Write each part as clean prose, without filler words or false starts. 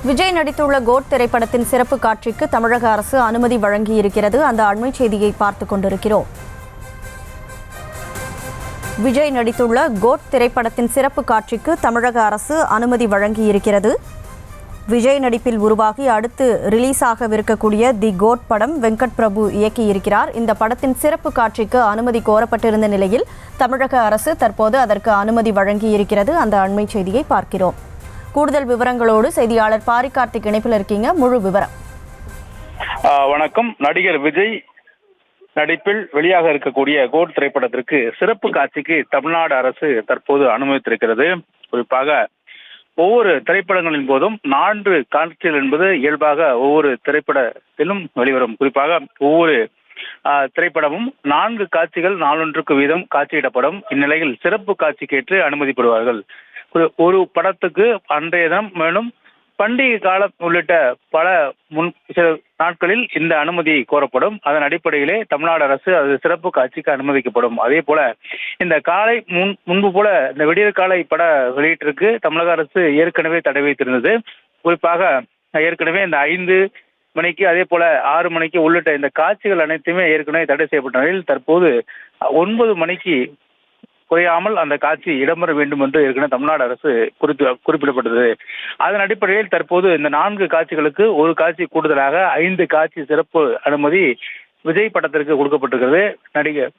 விஜய் நடித்துள்ள கோட் திரைப்படத்தின் சிறப்பு காட்சிக்கு தமிழக அரசு அனுமதி வழங்கியிருக்கிறது. அந்த அண்மை செய்தியை பார்த்துக் கொண்டிருக்கிறோம். விஜய் நடித்துள்ள கோட் திரைப்படத்தின் சிறப்பு காட்சிக்கு தமிழக அரசு அனுமதி வழங்கியிருக்கிறது. விஜய் நடிப்பில் உருவாகி அடுத்து ரிலீஸ் ஆகவிருக்கக்கூடிய தி கோட் படம் வெங்கட் பிரபு இயக்கியிருக்கிறார். இந்த படத்தின் சிறப்பு காட்சிக்கு அனுமதி கோரப்பட்டிருந்த நிலையில் தமிழக அரசு தற்போது அதற்கு அனுமதி வழங்கியிருக்கிறது. அந்த அண்மை செய்தியை பார்க்கிறோம். கூடுதல் விவரங்களோடு செய்தியாளர் பாரி கார்த்திக் இணைப்பில் இருக்கீங்க. முழு விவரம். வணக்கம். நடிகர் விஜய் நடிப்பில் வெளியாக இருக்கக்கூடிய கோட் திரைப்படத்திற்கு சிறப்பு காட்சிக்கு தமிழ்நாடு அரசு தற்போது அனுமதித்திருக்கிறது. குறிப்பாக ஒவ்வொரு திரைப்படங்களின் போதும் 4 காட்சிகள் என்பது இயல்பாக ஒவ்வொரு திரைப்படத்திலும் வெளிவரும். குறிப்பாக ஒவ்வொரு திரைப்படமும் 4 காட்சிகள் நாளொன்றுக்கு வீதம் காட்சியிடப்படும். இந்நிலையில் சிறப்பு காட்சிக்கேற்று அனுமதிப்படுவார்கள். ஒரு படத்துக்கு அன்றைய தினம் மேலும் பண்டிகை காலம் உள்ளிட்ட பல சில நாட்களில் இந்த அனுமதி கோரப்படும். அதன் அடிப்படையிலே தமிழ்நாடு அரசு அது சிறப்பு காட்சிக்கு அனுமதிக்கப்படும். அதே போல இந்த காலை முன்பு போல இந்த விடியற் காலை பட வெளியீட்டிற்கு தமிழக அரசு ஏற்கனவே தடை வைத்திருந்தது. குறிப்பாக ஏற்கனவே இந்த 5 மணிக்கு அதே போல 6 மணிக்கு உள்ளிட்ட இந்த காட்சிகள் அனைத்துமே ஏற்கனவே தடை செய்யப்பட்ட நிலையில் தற்போது 9 மணிக்கு குறையாமல் அந்த காட்சி இடம்பெற வேண்டும் என்று ஏற்கனவே தமிழ்நாடு அரசு குறிப்பிடப்பட்டது. அதன் அடிப்படையில் தற்போது இந்த 4 காட்சிகளுக்கு ஒரு காட்சி கூடுதலாக 5 காட்சி சிறப்பு அனுமதி விஜய் படத்திற்கு கொடுக்கப்பட்டிருக்கிறது. நடிகர்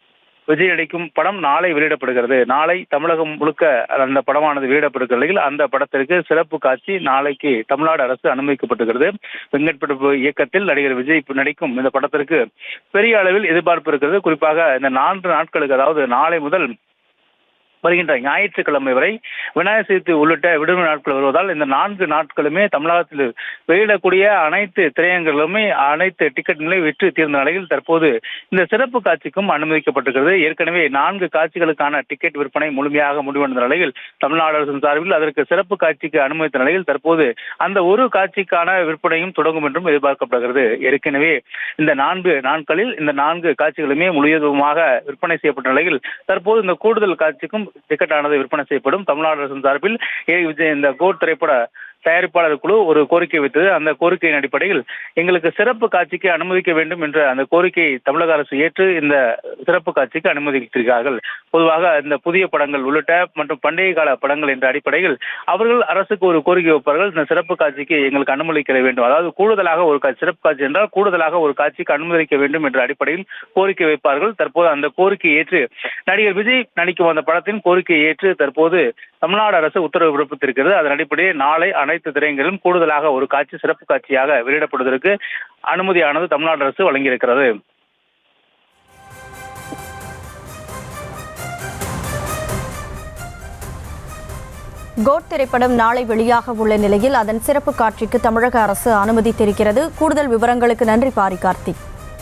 விஜய் நடிக்கும் படம் நாளை வெளியிடப்படுகிறது. நாளை தமிழகம் முழுக்க அந்த படமானது வெளியிடப்படுகிற நிலையில் அந்த படத்திற்கு சிறப்பு காட்சி நாளைக்கு தமிழ்நாடு அரசு அனுமதிக்கப்பட்டிருக்கிறது. வெங்கட் பிரபு இயக்கத்தில் நடிகர் விஜய் நடிக்கும் இந்த படத்திற்கு பெரிய அளவில் எதிர்பார்ப்பு இருக்கிறது. குறிப்பாக இந்த 4 நாட்களுக்கு, அதாவது நாளை முதல் வருகின்ற ஞாயிற்றுக்கிழமை வரை விநாயகர் சதுர்த்தி உள்ளிட்ட விடுமுறை நாட்கள் வருவதால் இந்த 4 நாட்களுமே தமிழகத்தில் வெளியிடக்கூடிய அனைத்து திரையரங்குகளுமே அனைத்து டிக்கெட் நிலை விற்று தீர்ந்த நிலையில் தற்போது இந்த சிறப்பு காட்சிக்கும் அனுமதிக்கப்பட்டிருக்கிறது. ஏற்கனவே 4 காட்சிகளுக்கான டிக்கெட் விற்பனை முழுமையாக முடிவடைந்த நிலையில் தமிழ்நாடு அரசின் சார்பில் அதற்கு சிறப்பு காட்சிக்கு அனுமதித்த நிலையில் தற்போது அந்த ஒரு காட்சிக்கான விற்பனையும் தொடங்கும் என்றும் எதிர்பார்க்கப்படுகிறது. ஏற்கனவே இந்த 4 நாட்களில் இந்த 4 காட்சிகளுமே முழுவதுமாக விற்பனை செய்யப்பட்ட நிலையில் தற்போது இந்த கூடுதல் காட்சிக்கும் டிக்கெட் ஆனது விற்பனை செய்யப்படும். தமிழ்நாடு அரசின் சார்பில் இந்த கோட் திரைப்பட தயாரிப்பாளர் குழு ஒரு கோரிக்கை வைத்தது. அந்த கோரிக்கையின் அடிப்படையில் எங்களுக்கு சிறப்பு காட்சிக்கு அனுமதிக்க வேண்டும் என்ற அந்த கோரிக்கையை தமிழக அரசு ஏற்று இந்த சிறப்பு காட்சிக்கு அனுமதித்திருக்கிறார்கள். பொதுவாக இந்த புதிய படங்கள் உள்ளிட்ட மற்றும் பண்டிகை கால படங்கள் என்ற அடிப்படையில் அவர்கள் அரசுக்கு ஒரு கோரிக்கை வைப்பார்கள். இந்த சிறப்பு காட்சிக்கு எங்களுக்கு அனுமதிக்க வேண்டும், அதாவது கூடுதலாக ஒரு சிறப்பு காட்சி என்றால் கூடுதலாக ஒரு காட்சிக்கு அனுமதிக்க வேண்டும் என்ற அடிப்படையில் கோரிக்கை வைப்பார்கள். தற்போது அந்த கோரிக்கையை ஏற்று நடிகர் விஜய் நடிக்கும் அந்த படத்தின் கோரிக்கையை ஏற்று தற்போது தமிழ்நாடு அரசு உத்தரவு பிறப்பித்திருக்கிறது. அதன் அடிப்படையில் நாளை அனைத்து திரையரங்கிலும் கூடுதலாக ஒரு காட்சி சிறப்பு காட்சியாக வெளியிடப்படுவதற்கு அனுமதியானது தமிழ்நாடு அரசு வழங்கியிருக்கிறது. கோட் திரைப்படம் நாளை வெளியாக உள்ள நிலையில் அதன் சிறப்பு காட்சிக்கு தமிழக அரசு அனுமதித்திருக்கிறது. கூடுதல் விவரங்களுக்கு நன்றி பாரி கார்த்திக்.